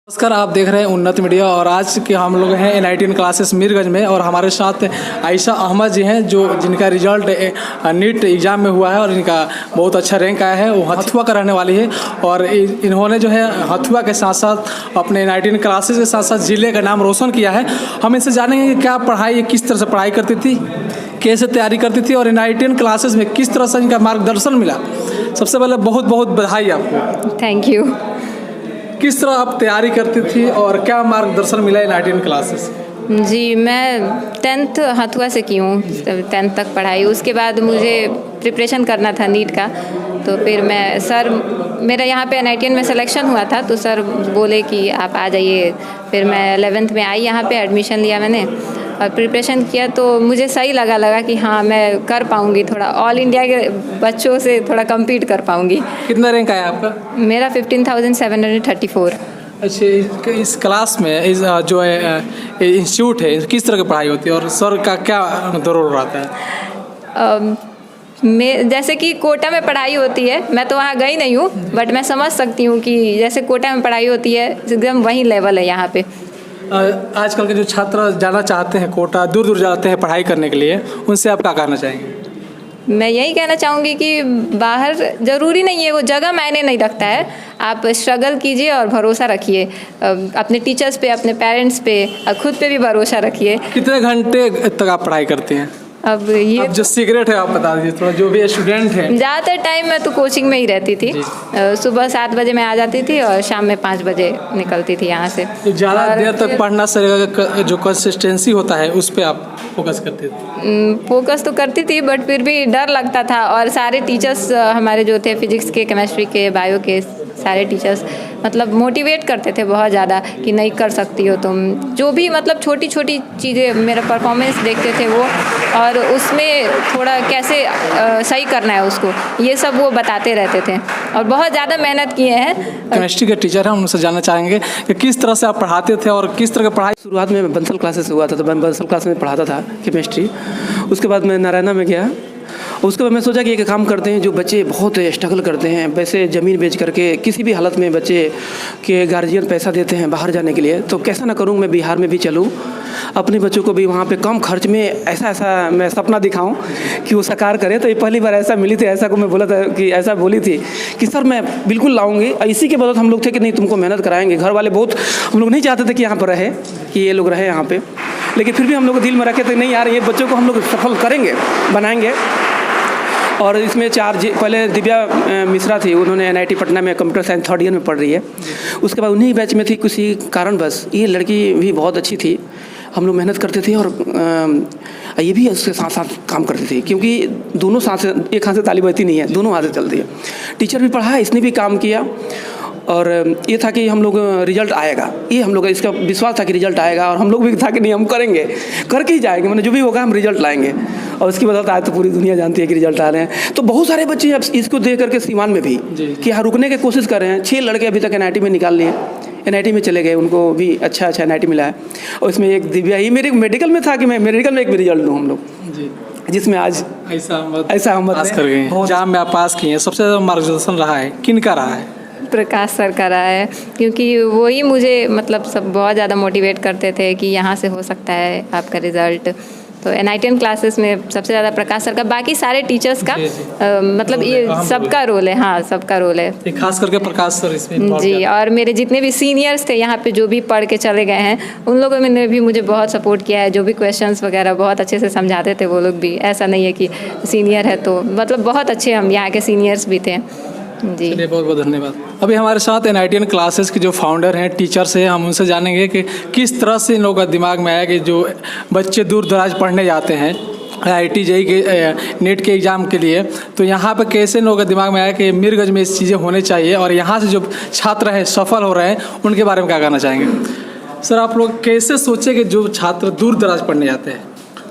नमस्कार, आप देख रहे हैं उन्नत मीडिया और आज के हम लोग हैं NITN क्लासेस मीरगंज में और हमारे साथ आयशा अहमद जी हैं जिनका रिजल्ट नीट एग्ज़ाम में हुआ है और इनका बहुत अच्छा रैंक आया है। वो हथुआ का रहने वाली है और इन्होंने जो है हथुआ के साथ साथ अपने NITN क्लासेस के साथ साथ ज़िले का नाम रोशन किया है। हम इनसे जानेंगे कि क्या पढ़ाई, किस तरह से पढ़ाई करती थी, कैसे तैयारी करती थी और NITN क्लासेस में किस तरह से इनका मार्गदर्शन मिला। सबसे पहले बहुत बहुत बधाई आपको। Thank you. किस तरह आप तैयारी करती थी और क्या मार्गदर्शन मिला NITN क्लासेस? जी, मैं 10th हथुआ से की हूँ, 10th तक पढ़ाई। उसके बाद मुझे प्रिपरेशन करना था नीट का, तो फिर मेरा यहाँ पे NITN में सिलेक्शन हुआ था, तो सर बोले कि आप आ जाइए। फिर मैं 11th में आई, यहाँ पे एडमिशन लिया मैंने और प्रिपरेशन किया, तो मुझे सही लगा कि हाँ मैं कर पाऊँगी, थोड़ा ऑल इंडिया के बच्चों से थोड़ा कम्पीट कर पाऊँगी। कितना रैंक आया आपका? मेरा 15,734। अच्छा, इस क्लास में इस जो है इंस्टीट्यूट है, किस तरह की पढ़ाई होती है और सर का क्या रोल रहता है? जैसे कि कोटा में पढ़ाई होती है, मैं तो वहाँ गई नहीं हूँ, बट मैं समझ सकती हूँ कि जैसे कोटा में पढ़ाई होती है एकदम वही लेवल है यहाँ पे। आजकल के जो छात्र जाना चाहते हैं कोटा, दूर दूर जाते हैं पढ़ाई करने के लिए, उनसे आप क्या कहना चाहेंगे? मैं यही कहना चाहूँगी कि बाहर ज़रूरी नहीं है, वो जगह मायने नहीं रखता है। आप स्ट्रगल कीजिए और भरोसा रखिए अपने टीचर्स पे, अपने पेरेंट्स पे और खुद पे भी भरोसा रखिए। कितने घंटे तक आप पढ़ाई करते हैं? अब जो सीक्रेट है आप बता दीजिए थोड़ा, जो भी स्टूडेंट हैं। ज़्यादातर टाइम मैं तो कोचिंग में ही रहती थी। सुबह 7 बजे मैं आ जाती थी और शाम में 5 बजे निकलती थी यहाँ से। तो ज़्यादा देर तक पढ़ना सर जो कंसिस्टेंसी होता है उस पर आप फोकस करते थे? फोकस तो करती थी, बट फिर भी डर लगता था। और सारे टीचर्स हमारे जो थे, फिजिक्स के, केमिस्ट्री के, बायो के, सारे टीचर्स मतलब मोटिवेट करते थे बहुत ज़्यादा कि नहीं कर सकती हो तुम। जो भी मतलब छोटी छोटी चीज़ें, मेरा परफॉर्मेंस देखते थे वो, और उसमें थोड़ा कैसे सही करना है उसको, ये सब वो बताते रहते थे और बहुत ज़्यादा मेहनत किए हैं। केमिस्ट्री के टीचर हैं, उनसे जानना चाहेंगे कि किस तरह से आप पढ़ाते थे और किस तरह की पढ़ाई? शुरुआत में बंसल क्लासेस हुआ था, तो मैं बंसल क्लास में पढ़ाता था केमिस्ट्री। उसके बाद मैं नारायणा में गया। उसके बाद मैं सोचा कि एक काम करते हैं, जो बच्चे बहुत स्ट्रगल करते हैं, वैसे ज़मीन बेच करके किसी भी हालत में बच्चे के गार्जियन पैसा देते हैं बाहर जाने के लिए, तो कैसा ना करूं मैं बिहार में भी चलूं, अपने बच्चों को भी वहाँ पे कम खर्च में ऐसा मैं सपना दिखाऊं कि वो साकार करें। तो ये पहली बार ऐसा मिली थी, ऐसा को मैं बोला था कि ऐसा बोली थी कि सर मैं बिल्कुल लाऊंगी। इसी के बदौलत हम लोग थे कि नहीं तुमको मेहनत कराएंगे। घर वाले बहुत, हम लोग नहीं चाहते थे कि यहाँ पर रहे, कि ये लोग रहे यहाँ पर, लेकिन फिर भी हम लोग दिल में रखे थे नहीं यार ये बच्चों को हम लोग सफल करेंगे, बनाएंगे। और इसमें पहले दिव्या मिश्रा थी, उन्होंने NIT पटना में कंप्यूटर साइंस 3rd ईयर में पढ़ रही है। उसके बाद उन्हीं बैच में थी, किसी कारणवश ये लड़की भी बहुत अच्छी थी। हम लोग मेहनत करते थे और ये भी उसके साथ साथ काम करती थी, क्योंकि दोनों साथ से, एक हाथ से ताली बजती नहीं है, दोनों हाथ से चलती है। टीचर भी पढ़ा, इसने भी काम किया और ये था कि हम लोग रिजल्ट आएगा, ये हम लोग का इसका विश्वास था कि रिजल्ट आएगा, और हम लोग भी था कि नहीं हम करेंगे, करके ही जाएंगे, मतलब जो भी होगा हम रिजल्ट लाएंगे। और उसकी वजह से आज तो पूरी दुनिया जानती है कि रिजल्ट आ रहे हैं। तो बहुत सारे बच्चे अब इसको देख करके सीमान में भी कि यहाँ रुकने की कोशिश कर रहे हैं। 6 लड़के अभी तक NIT में निकाल लिए, NIT में चले गए, उनको भी अच्छा NIT मिला है। और इसमें एक दिव्या ही मेरे मेडिकल में था कि मैं मेडिकल में एक भी रिजल्ट दूँ हम लोग, जिसमें आज ऐसा हम पास कर गए। एग्जाम में आप पास किए हैं, सबसे ज़्यादा मार्गदर्शन रहा है किन का रहा है? प्रकाश सर का रहा है, क्योंकि वही मुझे मतलब सब बहुत ज़्यादा मोटिवेट करते थे कि यहाँ से हो सकता है आपका रिज़ल्ट। तो NITN क्लासेस में सबसे ज़्यादा प्रकाश सर का, बाकी सारे टीचर्स का मतलब ये सबका रोल है। हाँ, सबका रोल है, खास करके प्रकाश सर इसमें जी। और मेरे जितने भी सीनियर्स थे यहाँ पे, जो भी पढ़ के चले गए हैं, उन लोगों ने भी मुझे बहुत सपोर्ट किया है। जो भी क्वेश्चंस वगैरह बहुत अच्छे से समझाते थे वो लोग भी, ऐसा नहीं है कि सीनियर है तो मतलब बहुत अच्छे हम यहाँ के सीनियर्स भी थे जी। बहुत बहुत धन्यवाद। अभी हमारे साथ NITN क्लासेस के जो फाउंडर हैं, टीचर्स हैं, हम उनसे जानेंगे कि किस तरह से इन लोगों का दिमाग में आया कि जो बच्चे दूर दराज पढ़ने जाते हैं IIT JEE के नीट के एग्ज़ाम के लिए, तो यहाँ पे कैसे लोगों का दिमाग में आया कि मीरगंज में इस चीज़ें होने चाहिए और यहाँ से जो छात्र हैं सफल हो रहे हैं, उनके बारे में क्या कहना चाहेंगे? सर, आप लोग कैसे सोचे कि जो छात्र दूर दराज पढ़ने जाते हैं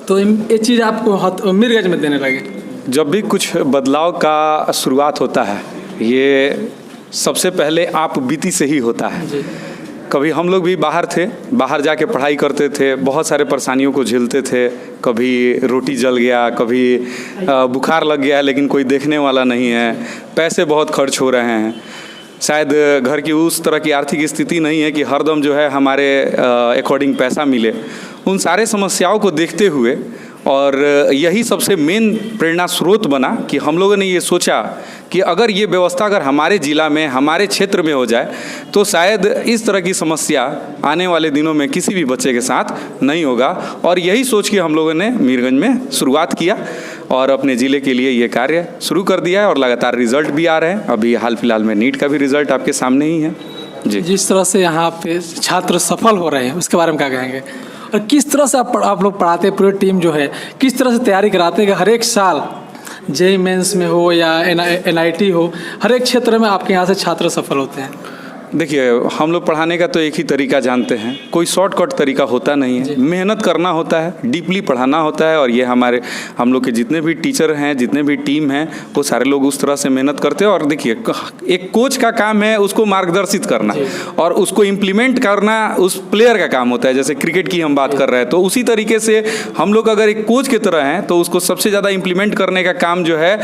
तो ये चीज़ आपको मीरगंज में देने लगे? जब भी कुछ बदलाव का शुरुआत होता है, ये सबसे पहले आप बीती से ही होता है। कभी हम लोग भी बाहर थे, बाहर जाके पढ़ाई करते थे, बहुत सारे परेशानियों को झेलते थे। कभी रोटी जल गया, कभी बुखार लग गया, लेकिन कोई देखने वाला नहीं है, पैसे बहुत खर्च हो रहे हैं। शायद घर की उस तरह की आर्थिक स्थिति नहीं है कि हरदम जो है हमारे अकॉर्डिंग पैसा मिले। उन सारे समस्याओं को देखते हुए और यही सबसे मेन प्रेरणा स्रोत बना कि हम लोगों ने ये सोचा कि अगर ये व्यवस्था अगर हमारे ज़िला में, हमारे क्षेत्र में हो जाए तो शायद इस तरह की समस्या आने वाले दिनों में किसी भी बच्चे के साथ नहीं होगा। और यही सोच के हम लोगों ने मीरगंज में शुरुआत किया और अपने ज़िले के लिए ये कार्य शुरू कर दिया है और लगातार रिज़ल्ट भी आ रहे हैं। अभी हाल फिलहाल में नीट का भी रिज़ल्ट आपके सामने ही है जी। जिस तरह से यहाँ पे छात्र सफल हो रहे हैं उसके बारे में क्या कहेंगे, और किस तरह से आप लोग पढ़ाते हैं, पूरी टीम जो है किस तरह से तैयारी कराते हैं कि हर एक साल जेईई मेंस में हो या एनआईटी हो, हर एक क्षेत्र में आपके यहाँ से छात्र सफल होते हैं? देखिए, हम लोग पढ़ाने का तो एक ही तरीका जानते हैं, कोई शॉर्टकट तरीका होता नहीं है। मेहनत करना होता है, डीपली पढ़ाना होता है और ये हम लोग के जितने भी टीचर हैं, जितने भी टीम हैं, वो सारे लोग उस तरह से मेहनत करते हैं। और देखिए, एक कोच का काम है उसको मार्गदर्शित करना और उसको इम्प्लीमेंट करना उस प्लेयर का काम होता है। जैसे क्रिकेट की हम बात कर रहे हैं तो उसी तरीके से हम लोग अगर एक कोच की तरह हैं तो उसको सबसे ज़्यादा इम्प्लीमेंट करने का काम जो है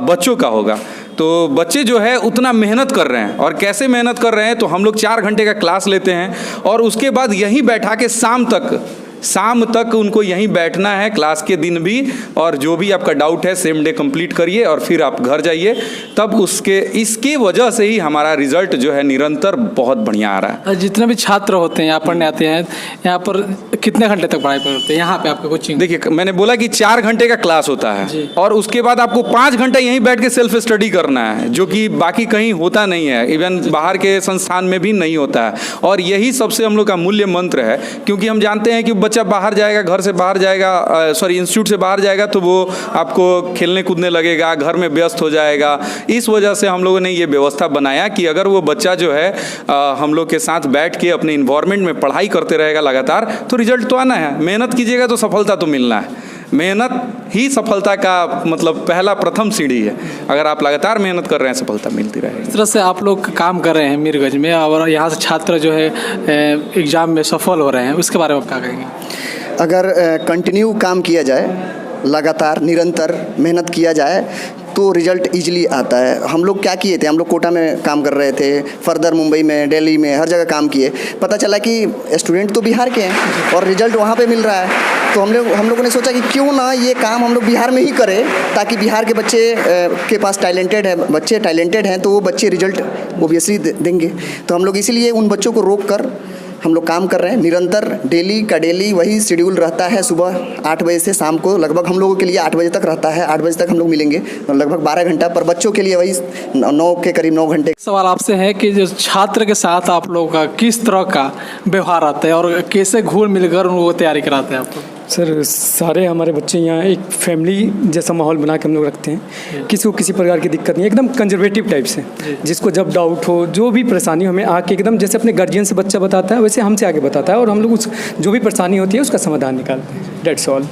बच्चों का होगा। तो बच्चे जो है उतना मेहनत कर रहे हैं और कैसे मेहनत कर रहे हैं तो हम लोग 4 घंटे का क्लास लेते हैं और उसके बाद यहीं बैठा के शाम तक उनको यहीं बैठना है, क्लास के दिन भी। और जो भी आपका डाउट है सेम डे कंप्लीट करिए और फिर आप घर जाइए। तब इसके वजह से ही हमारा रिजल्ट जो है निरंतर बहुत बढ़िया आ रहा है। जितने भी छात्र होते हैं यहाँ पढ़ने आते हैं, यहाँ पर कितने घंटे तक पढ़ाई करते हैं यहाँ पे आपका कोचिंग? देखिए, मैंने बोला कि 4 घंटे का क्लास होता है और उसके बाद आपको 5 घंटे यहीं बैठ के सेल्फ स्टडी करना है, जो कि बाकी कहीं होता नहीं है, इवन बाहर के संस्थान में भी नहीं होता है। और यही सबसे हम लोग का मूल्य मंत्र है, क्योंकि हम जानते हैं कि बच्चा बाहर जाएगा, घर से बाहर जाएगा, इंस्टीट्यूट से बाहर जाएगा तो वो आपको खेलने कूदने लगेगा, घर में व्यस्त हो जाएगा। इस वजह से हम लोगों ने ये व्यवस्था बनाया कि अगर वो बच्चा जो है हम लोग के साथ बैठ के अपने इन्वायरमेंट में पढ़ाई करते रहेगा लगातार, तो रिजल्ट तो आना है। मेहनत कीजिएगा तो सफलता तो मिलना है। मेहनत ही सफलता का मतलब प्रथम सीढ़ी है। अगर आप लगातार मेहनत कर रहे हैं सफलता मिलती रहेगी। इस तरह से आप लोग काम कर रहे हैं मीरगंज में और यहाँ से छात्र जो है एग्ज़ाम में सफल हो रहे हैं, उसके बारे में आप क्या कहेंगे? अगर कंटिन्यू काम किया जाए, लगातार निरंतर मेहनत किया जाए तो रिज़ल्ट ईजिली आता है। हम लोग क्या किए थे, हम लोग कोटा में काम कर रहे थे, फर्दर मुंबई में, दिल्ली में, हर जगह काम किए। पता चला कि स्टूडेंट तो बिहार के हैं और रिज़ल्ट वहाँ पे मिल रहा है। तो हम लोगों ने सोचा कि क्यों ना ये काम हम लोग बिहार में ही करें, ताकि बिहार के बच्चे के पास बच्चे टैलेंटेड हैं तो वो बच्चे रिज़ल्ट ओबियसली देंगे। तो हम लोग इसीलिए उन बच्चों को रोक कर हम लोग काम कर रहे हैं निरंतर। डेली का डेली वही शेड्यूल रहता है, सुबह 8 बजे से शाम को लगभग हम लोगों के लिए 8 बजे तक रहता है। 8 बजे तक हम लोग मिलेंगे, लगभग 12 घंटा, पर बच्चों के लिए वही 9 के करीब 9 घंटे। सवाल आपसे है कि जो छात्र के साथ आप लोगों का किस तरह का व्यवहार आता है और कैसे घुल मिलकर उनको तैयारी कराते हैं आप लोग? सर, सारे हमारे बच्चे यहाँ एक फैमिली जैसा माहौल बना के हम लोग रखते हैं। किसी को किसी प्रकार की दिक्कत नहीं, एकदम कंजर्वेटिव टाइप से। जिसको जब डाउट हो, जो भी परेशानी हमें आके एकदम जैसे अपने गार्जियन से बच्चा बताता है वैसे हमसे आगे बताता है और हम लोग जो भी परेशानी होती है उसका समाधान निकालते हैं। That's all.